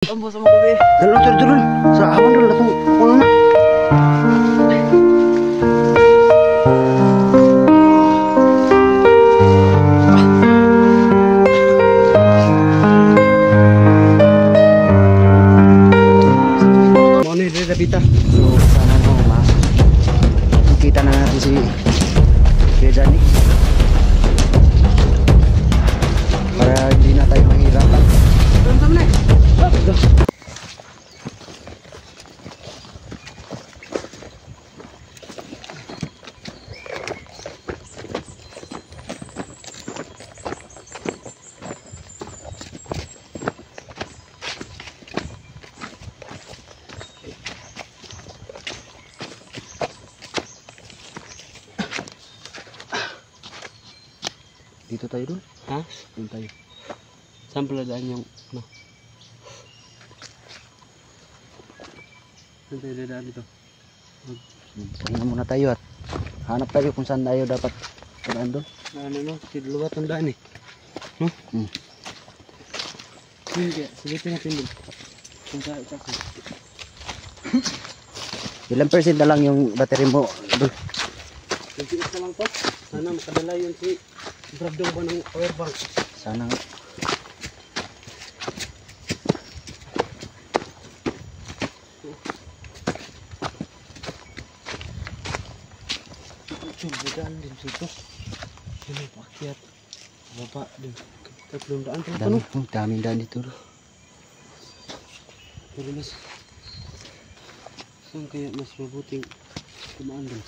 Tambos sama kowe. Turun. Sa awan dulu datang kuno na. Mau nih dari Dabita. So, sana no, kita na natin si Kuya Johnny. Para hindi na tayo mahirapan. Sama nih. Dito tayo dun. Hah? Dun tayo. Saan pala daan yung ano? Saan tayo dadaan dito? Tingnan muna tayo at hanap tayo kung saan tayo dapat padaan dun. Ano no? Siluwat ang daan eh. No? Hindi. Silipin natin dun. Kung saan kasi. Ilang percent na lang yung battery mo dun? 28 na lang to. Sana makadala yun si Brado ba ng power bank. Sana nga. Budaan din dito. Ano pakyat. Baba din. 300 pa Dami, no? daming daan dito. Pero mas saan kaya mas mabuting kumaan din?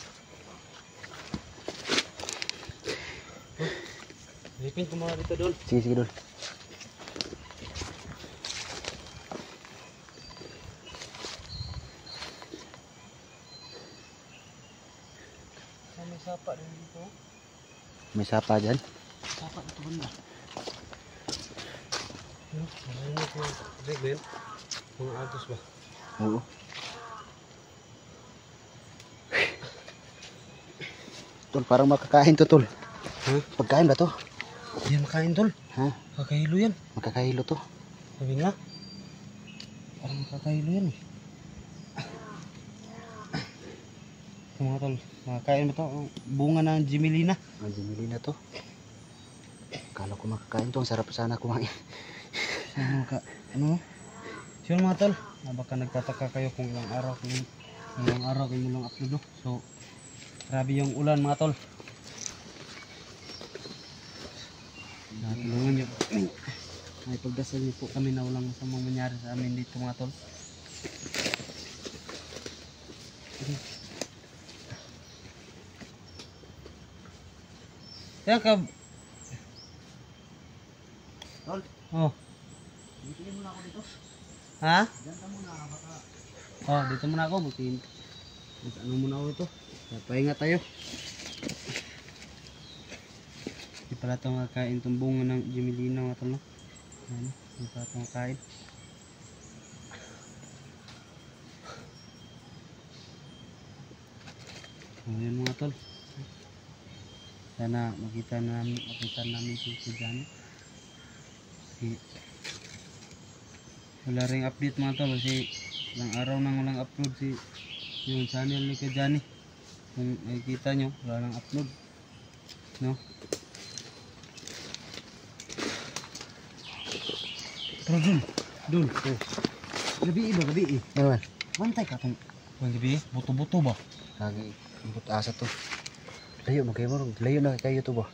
Lipin ko mga dito doon. Sige dun. May sapa din dito. May sapa dyan. Sapa dito banda. Marinig ko yung mga agos ba? Oo. Tol, parang makakain to, tol. Ha? Pagkain ba to? Hindi yan makain tol. Ha? Kakahilo yan. Makakahilo to. Sabi nga. Parang makakahilo yan eh. Mga tol, makakain ba to? Bunga ng Jimelina. Ang jimili na to. Kala ko makakain to. Ang sarap sana kumain. Ano ka? Ano? So yun mga tol, baka nagtataka kayo kung ilang araw kayo lang upload no? So, grabe yung ulan mga tol. Tulungan nyo. Ay pagdasal niyo po kami na walang masamang mangyari sa amin dito mga tol. Yan ka. Tol, Oh. dito muna ako dito. Ha? Diyan ka muna. Baka... Oh, dito muna ako. Butin. Ano muna ako ito. Pahinga tayo. Hindi pala ito makakain itong bunga ng Jimelina mga tol. No? Ano? Hindi pala ito makakain. Ayan mga tol. Sana makita namin si Johnny. Wala ring update mga tol kasi ilang araw nang walang upload si yung channel ni Johnny. Kung nakikita nyo, wala nang upload. No? Pero dun. Oh. Gabi ba, gabi eh. Naman. Bantay ka itong gabi eh. Buto-buto ba? Lagi. Ang asa to. Layo mo kayo mo. Layo na kayo to ba?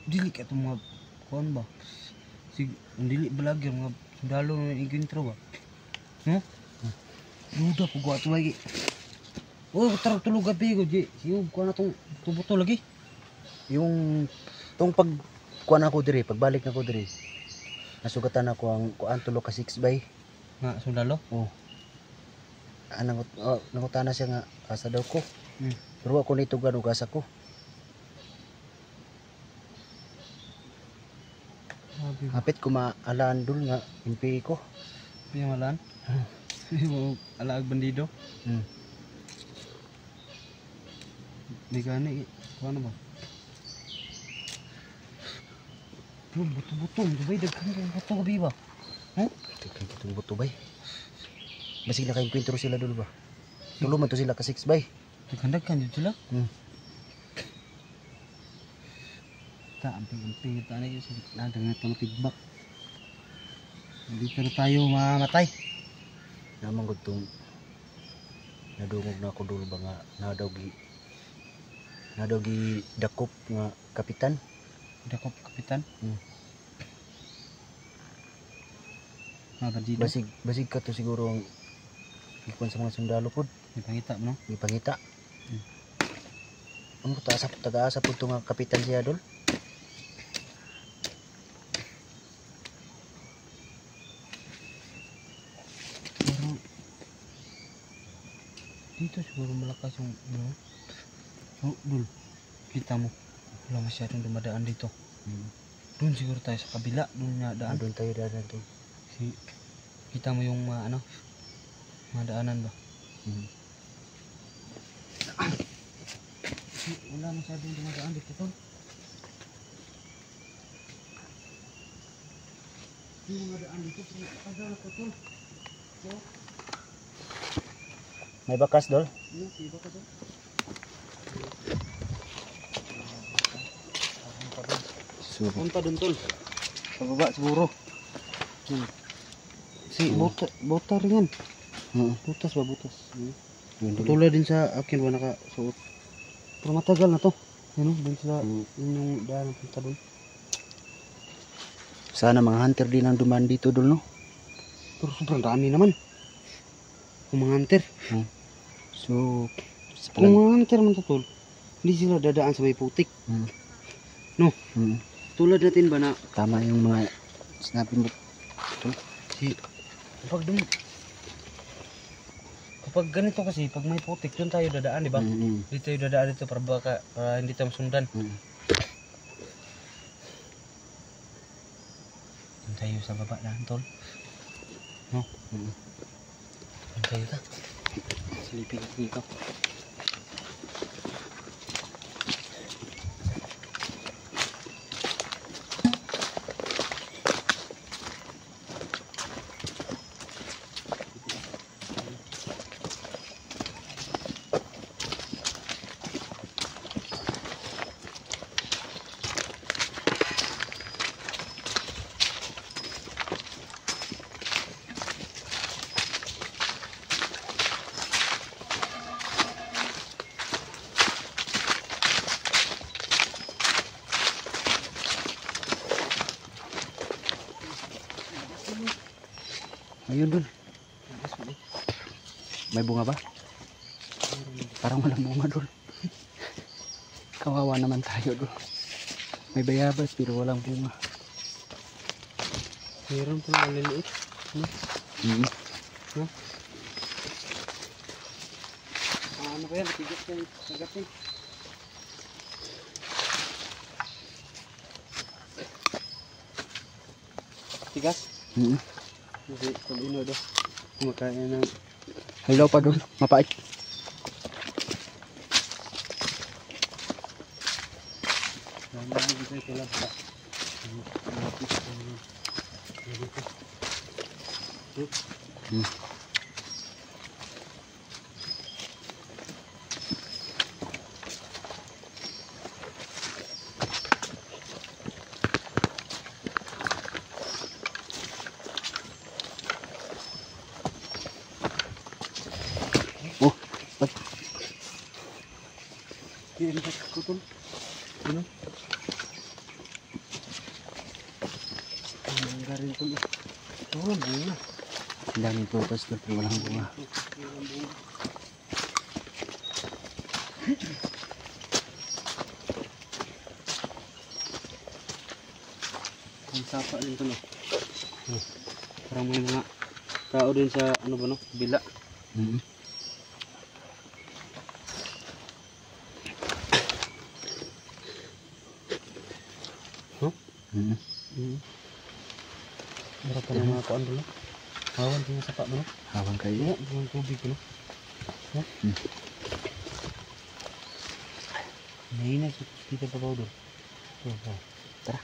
Dili ka itong mga kuhan ba? Ang dili vlogger, mga sundalo na intro ba? No? Luda po gawa ito lagi. Oh, tarap tulog gabi ko, Ji. Siyog ko na itong buto lagi. Yung tong pag kuan ako diri, pagbalik na ko diri. Nasugatan ako ang kuan tulo ka 6 by. Nga, sundalo? Oh. Nangutana siya nga asa daw ko. Hmm. Pero ako nito gano asa ko. Hapit ko maalaan dul nga MP ko. Pinamalan? Alaag bandido? Di gani, kung ano ba? Bro, buto-buto. Dubay, daghan yung buto gabi ba? Huh? Kaya kitong buto bay. Basig na ka-encuentro sila dul ba? Tulo man to sila ka 6 bay. Naghandag-kan dito sila. Amping-amping ito na yun. Nadang na ito na feedback. Hindi pero tayo mamatay. Naman ko itong nadungog na ako dul ba nga nadaw gi dakop nga kapitan. Dakop kapitan. Bandido. Basig ka to siguro ang ikuan sa mga sundalo pod. Ipangita mo no? Ipangita. Ano ko taga-asa po ito nga kapitan siya dol? Pero dito siguro malakas yung ano? Oh, dul. Kita mo. Wala masyadong dumadaan dito. Doon siguro tayo sa kabila. Doon na daan. Doon tayo daan to. Kita mo yung ano? Mga daanan ba? Wala masyadong dumadaan dito tol. Yung mga daan dito tagal ko tol. May bakas dol? May bakas tol. Punta dun tol. Sa baba siguro. Si bota rin yan. Butas ba butas? Tulad din sa akin ba nakasuot. Pero matagal na to. Ano, dun sila yung daan punta dun. Sana mga hunter din ang duman dito dul no? Pero sobrang dami naman. Kung mga hunter. So, kung mga hunter man to tol, hindi sila dadaan sa may putik. No? Tulad natin ba na tama yung mga sinabi mo. Kapag ganito kasi, pag may putik, doon tayo dadaan, di ba? Dito tayo dadaan dito para hindi tayo masundan. Doon tayo sa baba na, tol. No? Doon tayo ta. Silipin natin dito. Ayun dun. May bunga ba? Parang walang bunga dun. Kawawa naman tayo dun. May bayabas pero walang bunga. Meron pa maliliit. No? Ano kaya? Tigas yung sagat eh. Tigas? Kasi kung ino daw. Kumakain ng Hello pa dun. Mapait. Iingat ko tol. Ano? Mangga rin tol. Ito walang bunga. Ang daming prutas dun pero walang bunga. Ang sapa rin tol. Parang may mga tao din sa ano ba no? Bila. Meron pa na mga kuan dulu. Hawan din sa sapa mo no? Hawan kayo. Buong tubig no? Mahina kita pa ba doon? Tara.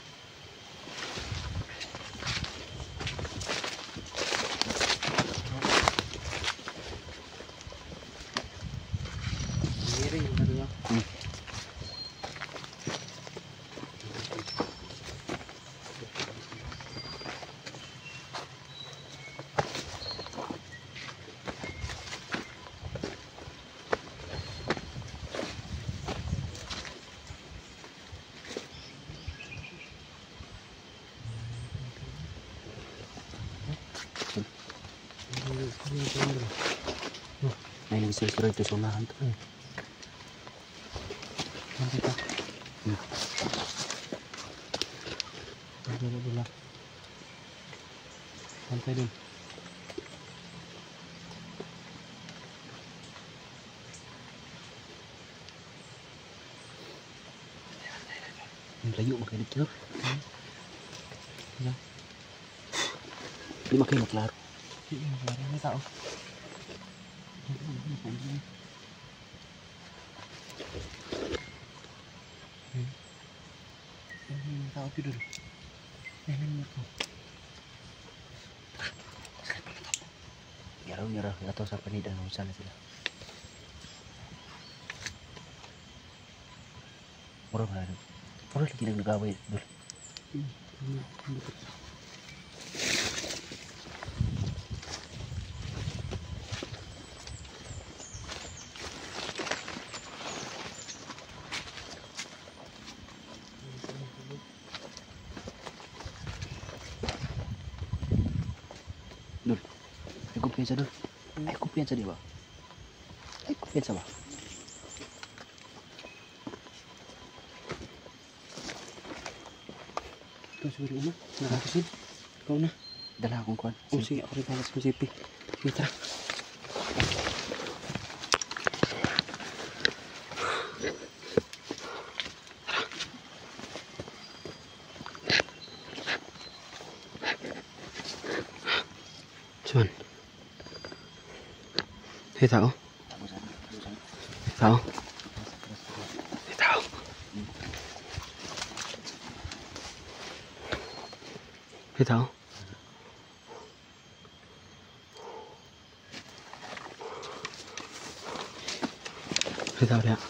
May nagsisiguro ito sa unahan to. Nanti ka. Dula. Santai dun. Layo makinig to. Ya. Di makinig klaro. Ini tao. Tao tidur. Ini tao. Nyaraw atau sa panidan kung saan na sila. Mura ba? Mura lagi nagagawin dul. Dul. Ay kumpiyansa dul. Ay kumpiyansa di ba? Ay kumpiyansa ba? Ito siguro una. Nakakasin. Ikaw na. Dala akong kuwan. Oh, sige. Ako rin balas mo sipi. Sige, tara. Cuman. Hei tao. Tao. Hei tao. Hei tao. Hei tao lihat.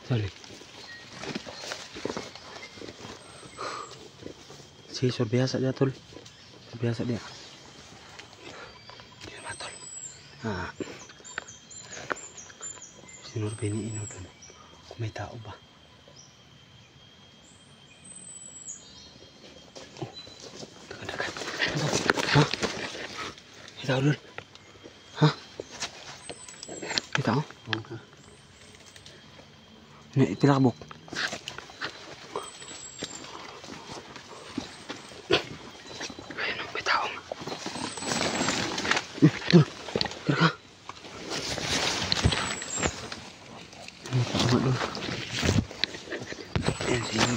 Sorry. Si so biasa dia tol. Biasa dia. Dia matol. Ah. Sinur bini ino dun. Kung may tao ba? Oh, dekat-dekat. Ha? May tao dun. Ha? May tao? May pilakbok. Dul, biar ka. Tama dul. Ayan, sige.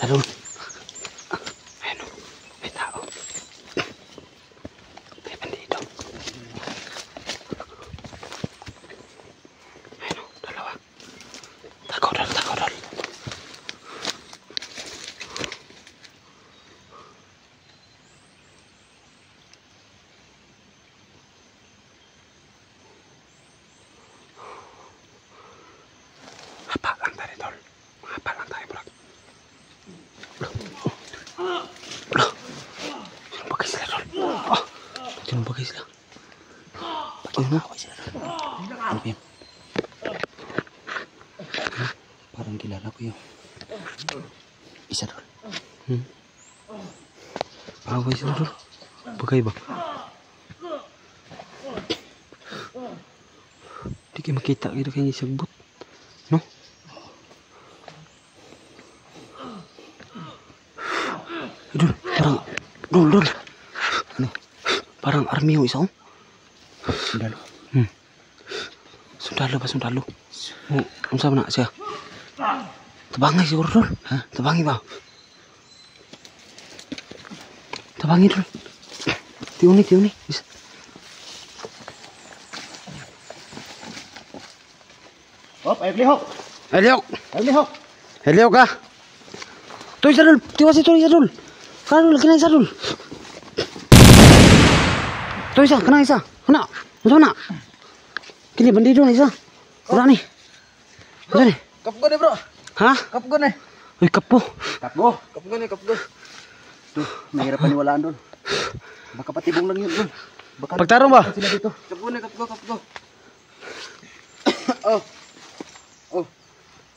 Dul. Ayan, may tao. May bandido. Ayan, dalawa. Takaw dul, takaw dul. Apa lang tayo, tol? Apa lang tayo, bro? Sino bagay sila, tol? Sino bagay sila? Sino bagay sila, tol? Ano yan? Parang kilala ko yun. Isa, tol. Bagay sila, tol? Bagay ba? Di kayo makita kayo kayong isagbot. No? Dul, parang dul. Ano? Parang army yung isa, oh. Sundalo. Sundalo ba, sundalo? Oh, ano sabi na siya? Tabangay siguro, dul. Ha? Tabangi ba? Tabangi, dul. Tiuni. Bisa. Hop, ayo lihok. Heliok. Heliok ka. Tuh isa, dul. Tiwas itu isa, dul. Kana, dul. Kena isa, dul. Tuh isa, kena isa. Kena. Masuk na. Kini bandido na isa. Wala ni. Wala ni. Kapgo deh, bro. Ha? Kapgo nih. Uy, kapo. Kapgo nih, kapgo. Tuh, mahirap paniwalaan doon. Baka patibong lang yun doon. Baka Pagtarong ba? sila dito. Kapgo nih, kapgo. Oh.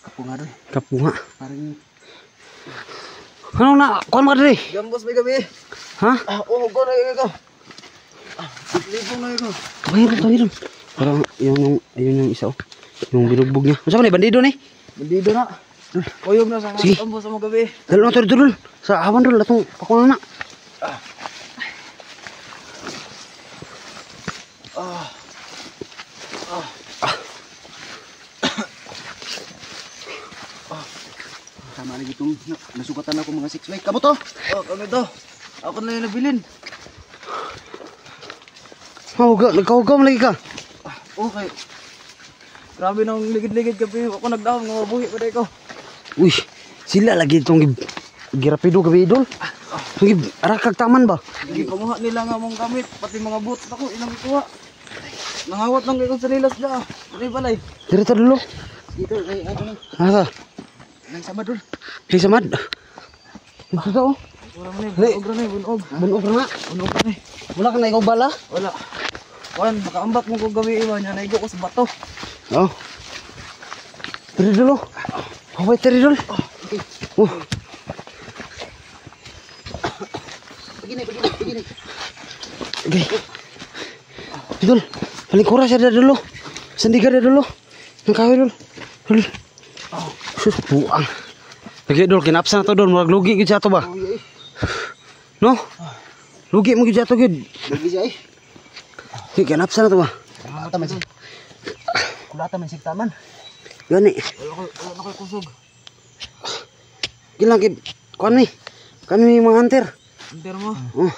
Kapo nga doy. Kapunga. Parang Ano na? Kuan mo diri? gambos may gabi. Ha? Oh, go na ikaw. Libo na ikaw. Tawiran. Parang yung isa oh. Yung binugbog niya. Masa man ni bandido ni? Bandido na. Koyog na sa Sige. gambos mo gabi. Dalo na dul. Sa awan dul atong pakuna na. Tama na gitong nasugatan ako mga 6 week. Kamo to? Oh, kami to. Ako na yung nabilin. Nagkaugaw lagi ka. Okay. Grabe nang ligid-ligid gabi. Ako nagdahon nga mabuhi pa dahil ko. Uy, sila lagi itong girapido gabi idol. Arakag taman ba? Hindi kumuha nila nga mong gamit. Pati mga boots ako. Ilang ikuha. Nangawat lang kayo sa nilas na. Ano yung balay? Dirita dulo. Dito kay ano lang. Asa? Nang sama dul. Hey samad. Ito to oh. Wala mo na. Hey. Bunog na. Bunog. Bunog na. Bunog na. Wala ka na ikaw bala? Wala. Kuan, makaambak mo kong gabi iwan niya. Naigo ko sa bato. Oh. Tiri dulo. Oh, tiri dul. Okay. Begini. Okay. Dul, paling kurang siya dulu. Sendiga dulu. Yang kawin dul. Dul. Sus, buang. Lagi dul, kinapsa na to dul. Murag lugi gid sa to ba? Oh, iya. No? Lugi mo gid sa to gid. Lagi siya eh. Di kinapsa na to ba? Kulata man sig taman. Gani. Wala na ko'y kusog. Gilang gid. Kuan ni. Kami mga hunter. Hunter mo. Oh,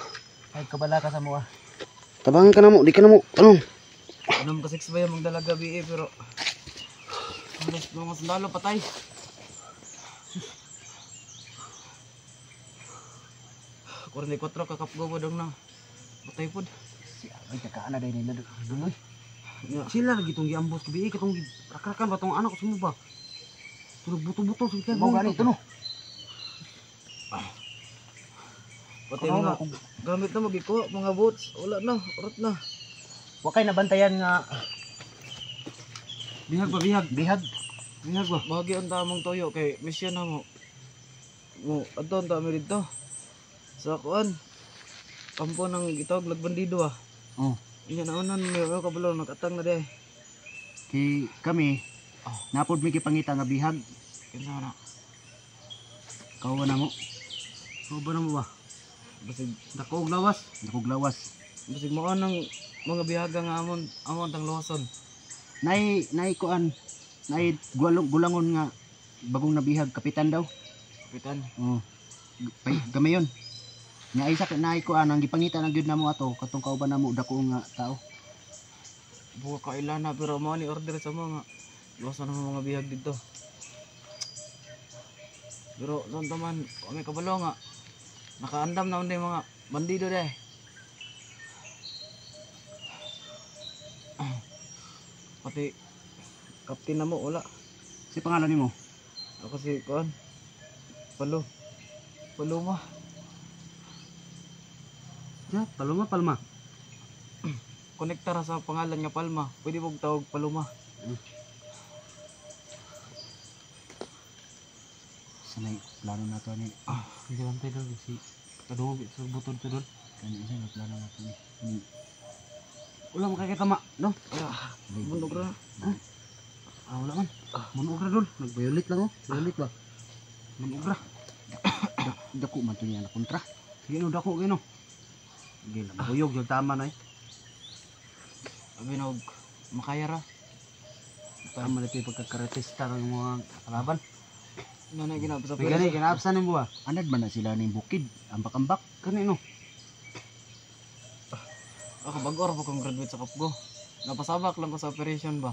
Ay, kabala ka sa mua. tabangan ka na mo, di ka na mo. Ano? Anong ka 6 ba yung magdala gabi eh, pero mga sundalo patay. Kurang ni 4 kakapgo mo dong na. Patay pod. Ay, kakaana day nila duloy. Sila lagi itong giambos kabi. Katong rakrakan ba itong anak ko sumo ba? Tulog buto-buto. Mau gani ito no. Pati Ano mga na? gamit na magikuha, mga boots. Wala na, urot na. Wakay nabantayan nga. Bihag ba, bihag? Bihag. Bihag ba? Bahagi ang tamang toyo kay misyon na mo. Ato ang tami dito. Sa kuan. Kampo ng gitawag lagbandido ah. Oh. Inya na unan may kabalo nakatang na day. Kay kami, napod may kipangita nga bihag. Kinsa na. Kawa na mo. Kawa ba na mo ba? Basig Dako og lawas. Dako og lawas. basig mo nang mga bihaga nga amon tang loson. Nay kuan. Nay gulangon nga bagong nabihag kapitan daw. Kapitan. Oh. Gamayon. Nya isa ka nay kuan ang gipangita ng gyud namo ato katong kauban namo dako nga tao. Buka kaila na pero mo ni order sa mga loson ng mga bihag dito. Pero doon taman kami kabalo nga nakaandam na unday mga bandido deh. Pati kapten na mo wala. Si pangalan nimo? Ako si kuan. Paloma. Ya, Palma. Konektar sa pangalan nga Palma. Pwede mong tawag Paloma. Sanay plano na to ni. Hindi lang tayo doon si kadungog sa butod to doon. Kani isa na plano na to ni. Wala makakita ma, no? Bunog ra. Wala man. Munog ra doon. Nag-violet lang oh. Violet ba? Munog ra. Dako man to niya na kontra. Sige no, dako gino. Sige lang. Buyog yung tama na eh. Abinog makaya ra. Tama na ito yung pagkakaratista ng mga kalaban. Nanay ginapa sa May gani, kinaapsan ng buwa. Anad man na sila ning bukid, ambak-ambak. Kanino? Ako bagor pa kong graduate sa Kapgo. Napasabak lang ko sa operation ba.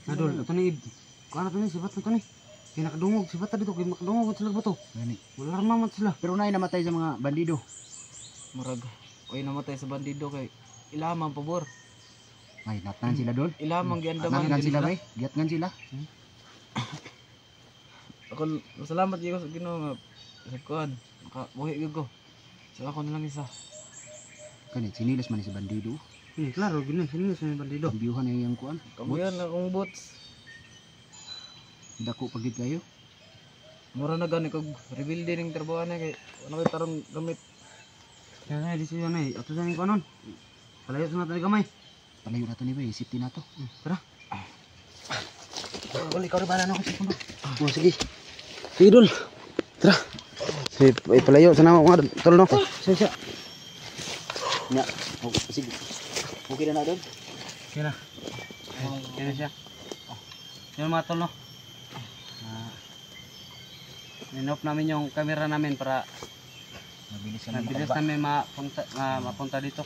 Nadol, ito ni Ib. Kung ano ito ni, sibat na ito ni. Kaya nakadungog, sibat na dito, kaya nakadungog sila ba ito? Gani. Wala naman sila. Pero nay namatay sa mga bandido. Marag. Oy namatay sa bandido kay ilamang pabor. Ay, natnan sila doon. Ilamang giandaman. Natnan sila ba eh? Giatngan sila. Ako salamat gyud sa Ginoo nga sa kuan. Makabuhi gyud ko. So ako na lang isa. Kani, sinilas man si bandido. Klaro, gini, sinilas man bandido. Biyuhan na yung kuan. Kabuyan akong boots. Dako pagid kayo. Mura na gani kog reveal din ng trabaho na kay ano kay tarong gamit. Yan ay, di siya na eh. Ato sa ko nun. Palayo sa natin gamay. Palayo na to ni Bay, safety na to. Tara. Wala, ikaw rin bala na ako sa puno. Oh, sige. Sige, Dol. Tara. Sige, palayo sa naman mga tol, no? Siya. Nga. Oh, sige. Okay na na, Dol? Okay na. Yan na siya. Yan mga tol, no? Inoff namin yung camera namin para mabilis namin mapunta dito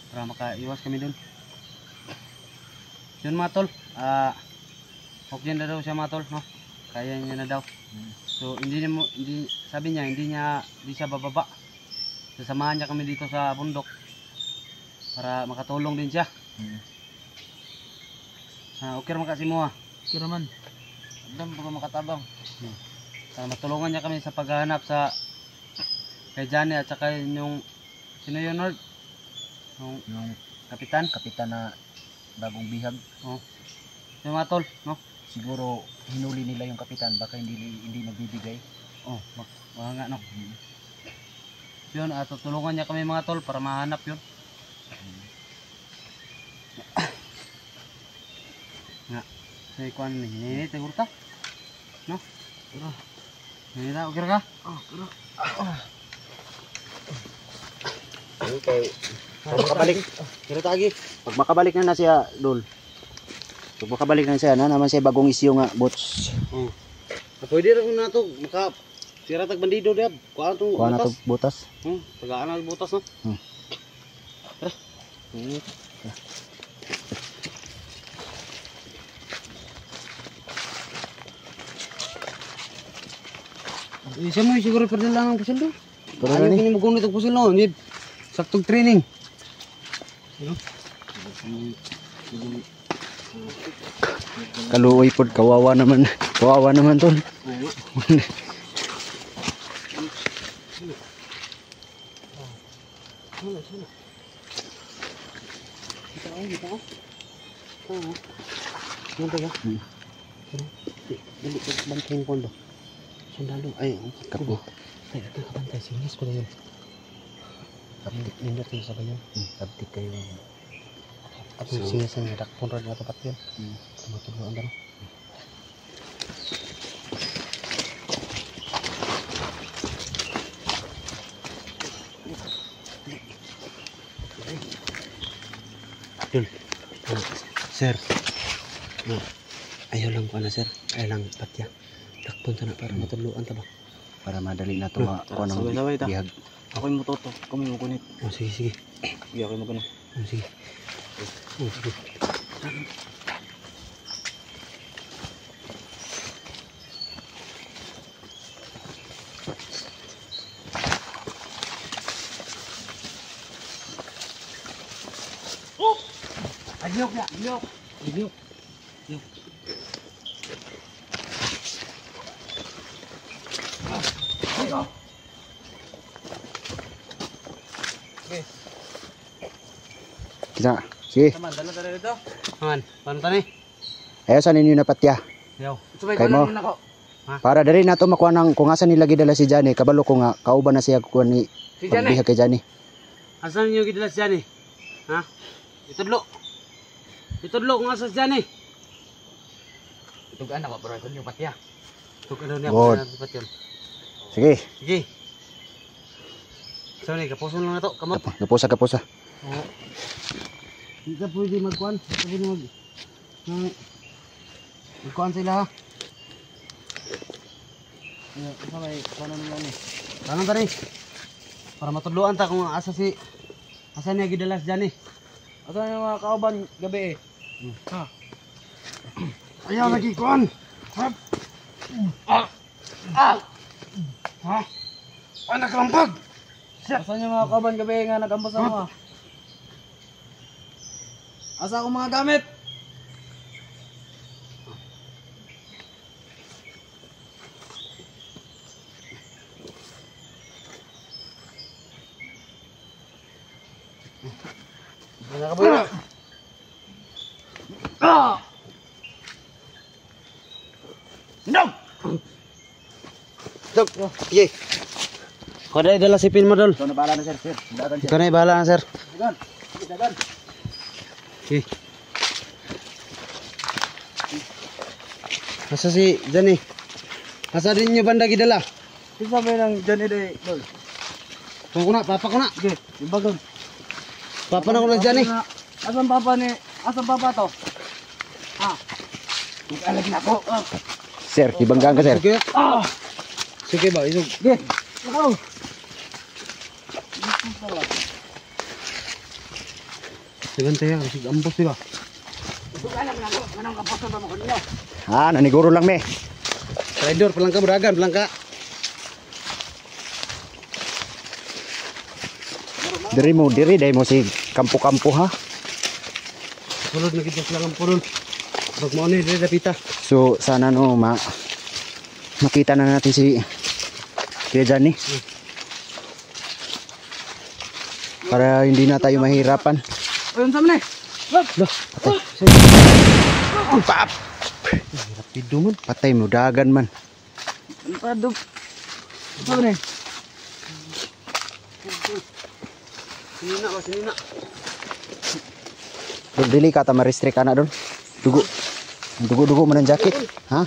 para makaiwas kami dun. Yun mga tol, okay na daw siya mga tol, no? Kaya niya na daw. So hindi sabi niya hindi siya bababa. Sasamahan niya kami dito sa bundok para makatulong din siya. Okay naman kasi mo Okay naman. Adam pa makatabang. Para matulungan niya kami sa paghahanap sa kay Johnny at saka yung sino yun, Lord? Yung kapitan na bagong bihag. Oh. Yung mga tol, no? Siguro hinuli nila yung kapitan, baka hindi nagbibigay. Oh, baka nga, no? Yun, tutulungan niya kami mga tol para mahanap yun. Nga, sa ikuan ni hinihit, siguro ta? No? Hinihit ta, okay ka? Okay. Okay. Pag makabalik, pag makabalik na siya, Dol. Pag makabalik na siya, na naman siya bagong isyo nga, bots. Pwede rin na ito, sira tag bandido diab. Kuha na ito butas. Tagaan na butas, no? Tara. Siya mo siguro pwede lang ang pusil doon. Ayaw ko niya magunit ang pusil no. Saktong training. Kaluoy pod, kawawa naman. Kawawa naman tol. Dali ka bantayin ko do. Sundalo ay kapo. Ay ito ka bantay sinis ko na yun. Tapos nindot yung sabay yun. Tapos kayo. Ako sinisan nga dak punrad na tapat yun. Tumatuluan daw. Dul. Sir. Ayaw lang ko na sir. Ayaw lang patya. Takpunta na para matuluan ta ba? Para madali na ito makuha ng bihag. Ako yung mutoto, kami mo kunit. Oh, sige. Hindi ako yung magano. Oh, sige. Oh, sige. Agyok ya, agyok. Agyok. Agyok. Kita, sige. Taman, dala tara dito. Man, paano tani? Ayaw sa ninyo na patya. Yaw. Kay mo. Para dali na to makuha ng kung asan nila gidala si Johnny, kabalo ko nga kauban na siya kuha ni pagbihag kay Johnny. Asan niyo gidala si Johnny? Ha? Itudlo. Itudlo kung asan si Johnny. Tugan na ba para kun yung patya. Tugan na patya. Sige. Sige. So ni kapuson lang na to, kamot. Kapusa. Oo. Hindi ka pwede magkuhan. Hindi ka pwede magkuhan sila ha. Isa may kanan nila ni. Kanan tari. Para matudluan ta kung asa niya gidalas dyan eh. Asa yung mga kauban gabi eh. Ha. Ayaw lagi kuhan. Ha? Anak lampag. Asa yung mga kauban gabi nga nagambas mo ha? Asa akong mga gamit? Nakakabuhay. Dog! Dog! Sige. Kau na idala sipin mo, Dol. Ikaw na bahala na sir. Dagan sir. Ikaw na ibahala na, sir. Dagan. Dagan. Okay. Asa si Johnny? Asa din nyo banda gidala? Isa ba ng Johnny Day? Dol. Kung kuna, papa ko na. Sige, ibagag. Papa na ko lang Johnny. Asan papa ni? Asan papa to? Ah. Alag na ko. Sir, ibanggaan ka sir. Sige. Ah. Sige ba, isog. Sige. Ako. Sigan tayo, isog ambos diba? Ah, naniguro lang me. Rider, pelangka beragan, pelangka. Diri dahil mo si kampo-kampo ha. Sulod na kita silang purul. Bag mo ni dari dapita. So sana no makita na natin si Kuya Johnny. Para hindi na tayo mahirapan. Ayun sa mali. Loh, patay. Pap! Rapido man. Patay mo dagan man. Padok. Apa ni? Sinina ba, sinina. Dol dili ka ta ma-restrict ka na dol. Dugo. Dugo man ang jacket. Ha?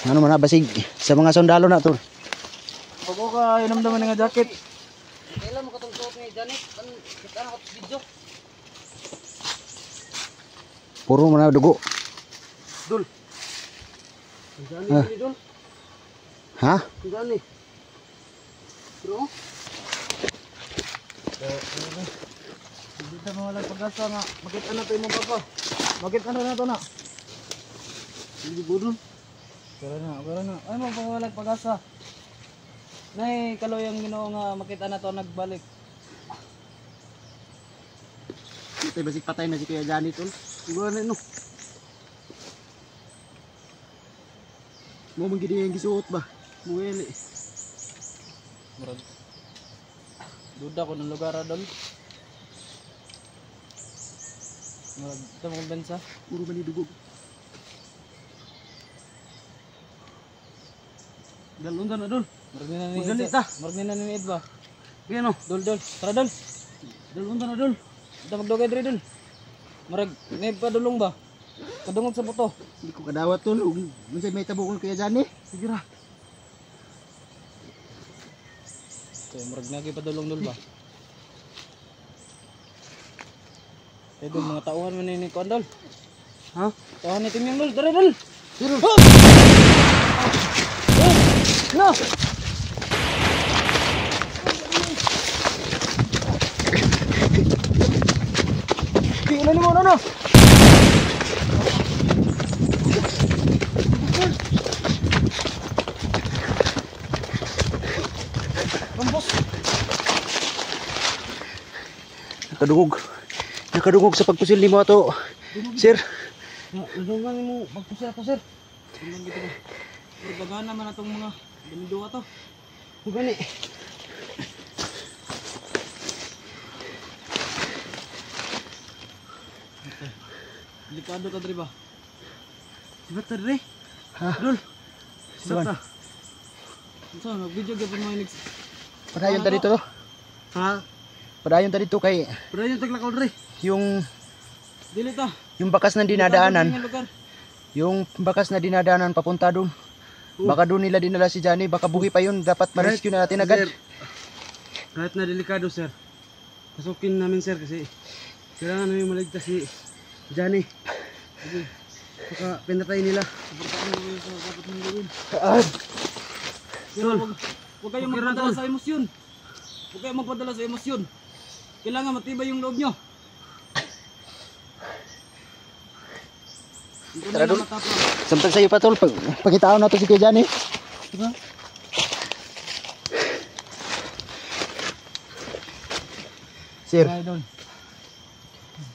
Ano man na basig sa mga sundalo na tol. Pag ka inamdaman nga jacket. Kailan mo katong suot ni Janet? Kita na katong video. Puro man na dugo. Dul. Jani Ah. ni Dul. Ha? Jani. Bro. Dito mo wala pag-asa nga. Makita na to imong papa. Makita na to na. Hindi budol. Kara na. Ay mo pag pag-asa. Nay kaloyang Ginoo nga makita na to nagbalik. Ito basig patay na si Kuya Jani tol. Siguro na no. Mo man gid yung gisuot ba? Muweli. Murag. Duda ko ng lugar adol. Murag ito mo kumpensa. Puro ba ni dugo? Dalon na dol. Murag nina ni Magali ta. Murag nina ni Ed ba? Yan o. Dol. Tara dol. Dalon na dol. Ito magdugay diri dol. Murag may padulong ba? Kadungog sa buto. Hindi ko kadawat tol. Unsay may tabukon Kuya Jani? Sige ra. So murag nagi padulong dol ba? Eh dol mga tauhan man ni kon dol. Ha? Tauhan ni Timyang dol. Dara dol. Siro. No. Tingnan mo ano. Nakadungog sa pagpusil nimo ato. Sir, Nadungan mo magpusi ako sir. Tingnan dito ba? Pagana man atong mga dumiduwa to. Gani. Delikado ta diri ba? Diba tadi? ha? Dul. Saan? Sata. So, nag-video gyud mo inig. Padayon ta dito. Ha? Padayon ta dito kay Pero yung taglakaw diri. yung Dili ta. bakas na dinadaanan. Delikado nga lugar. Yung bakas na dinadaanan papunta doon. Baka doon nila dinala si Johnny, baka buhay pa yun, dapat ma-rescue na natin agad. Sir, kahit na delikado sir. Pasukin namin sir kasi kailangan namin maligtas si Johnny. Kasi baka pinatay nila. Suportahan mo kayo sa dapat mong gawin. Tol. Huwag kayong Okay ra, magpadala tol. sa emosyon. Huwag kayong magpadala sa emosyon. Kailangan matibay yung loob nyo. Hindi Tara, na Dol. matapang. Samtang sa'yo pa tol, pagkitaon natin si Kuya Johnny. Diba? Sir, Ay, Dol.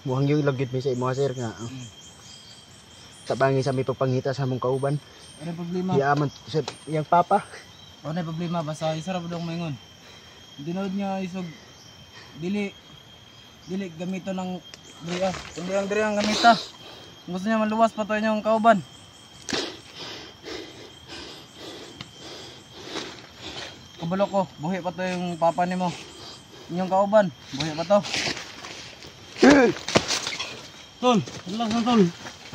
buhang yung lagit mi sa imo sir nga. Tabangi sa may pagpangita sa mong kauban. Ano yung problema? Yaman sa yang papa. Ano yung problema? Basta isarap daw maingon. Dinood niya isog dili gamito ng diri kundi ang diri ang gamita. Gusto niya maluwas pa to inyong kauban. Kabalo ko, buhi pa to yung papa ni mo. Inyong kauban, buhi pa to. Tol, relax na tol.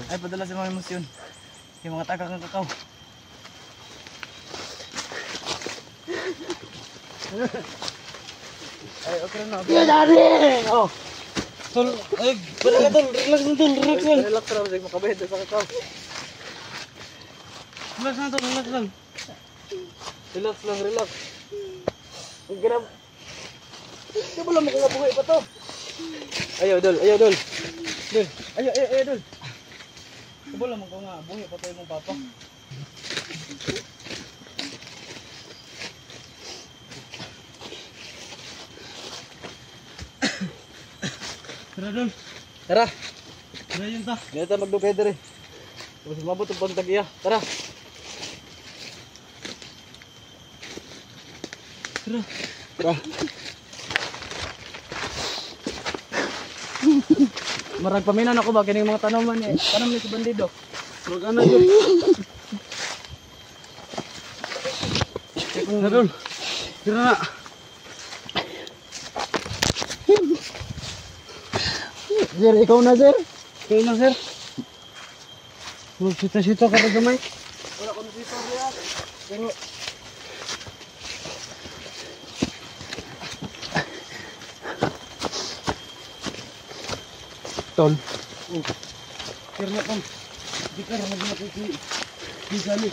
Ay, padala sa mga emosyon. Yung mga tagak ng kakao. Ay, okay na. Okay. Oh. Tol, ay, padala tol, relax na tol, relax tol. Relax na, masig makabahid sa kakao. Relax na tol, relax lang. Relax lang, relax. Ang grab. Ito ba lang makabuhay pa to? Ayaw, Dol, ayaw, Dol. Dol, ayaw, Dol. Ito ba lang makabuhay pa to yung mong papa? Tara tol, Tara, tara yun ta. ganito magdugay dere. Tapos mabot ang pantag-iya. Tara. Tara. Tara. Marag paminan ako ba kining mga tanaman eh. Tanam ni si bandido. Huwag ano tol. Tara tol, tara na. Sir, ikaw na sir. Kaya na sir. Sita-sita ka na gamay. Wala ko dito riya. Pero Tol. Tira na tol. Di ka na mag-nakiki. Di gali.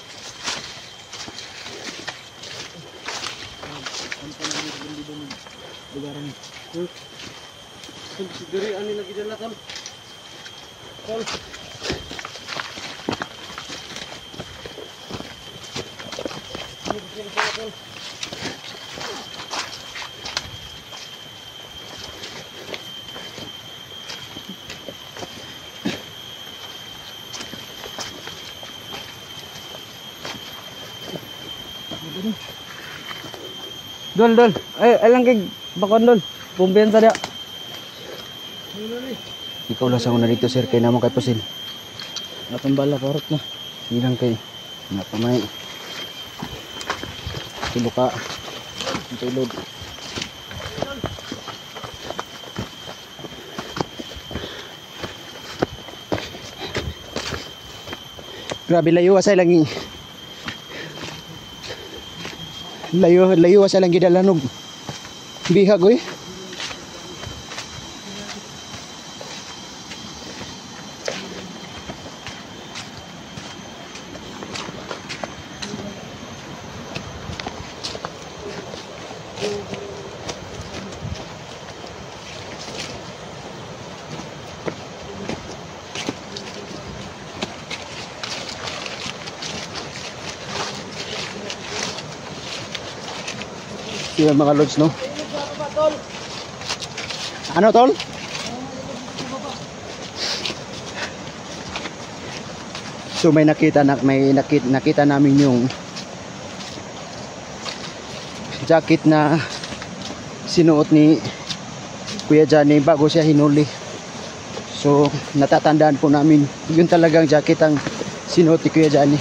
lugaran. Tol, siguri ani lagi dala tol. Tol. Dol. Ay, alang kay bakon dol. Kumpiyansa dia. Ikaw lang sa una dito sir, kay namo kay Pusil. Atong bala parot na. Ilang kay napamay. Tiluka. Tulog. Grabe layo asay lang layo asay lang gidalanog. Bihag oy. Yung mga lods no. Ano tol? So may nakita namin yung jacket na sinuot ni Kuya Johnny bago siya hinuli. So natatandaan po namin yun talagang jacket ang sinuot ni Kuya Johnny.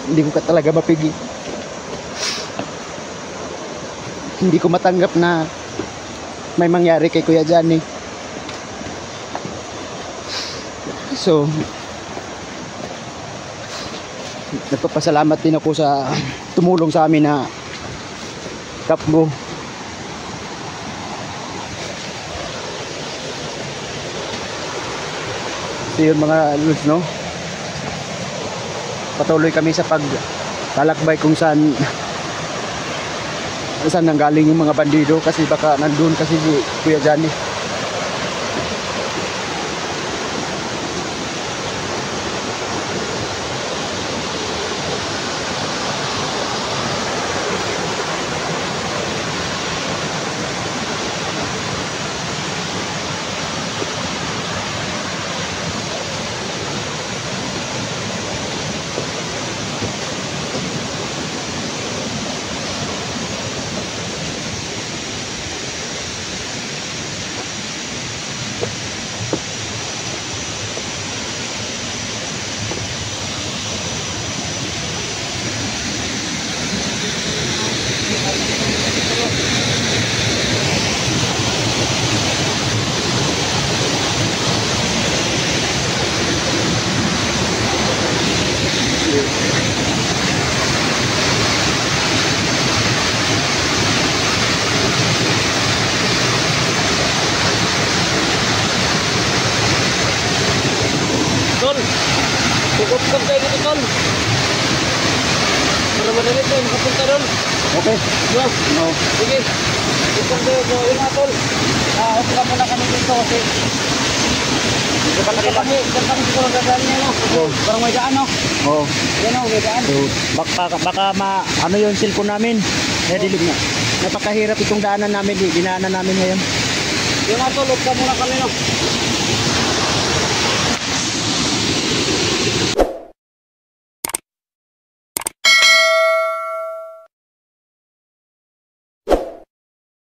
Hindi ko talaga mapigi. Hindi ko matanggap na may mangyari kay Kuya Johnny. So nagpapasalamat din ako sa tumulong sa amin na kapmo. So yun mga lods no, patuloy kami sa paglalakbay kung saan nanggaling yung mga bandido kasi baka nandun kasi si Kuya Johnny. Mag-upkap tayo dito, tol. Para madali tayo makapunta doon. Okay. No? No. Sige. Upkap tayo. So, yun nga, tol. Upkap muna kami dito kasi kami siguro gagaling niya, no? Parang may daan, no? Oh. Yan, no? May daan. So, baka ano yung cellphone namin. Dilim na. Napakahirap itong daanan namin, dinaanan namin ngayon. Yun nga, tol. Upkap muna kami, no?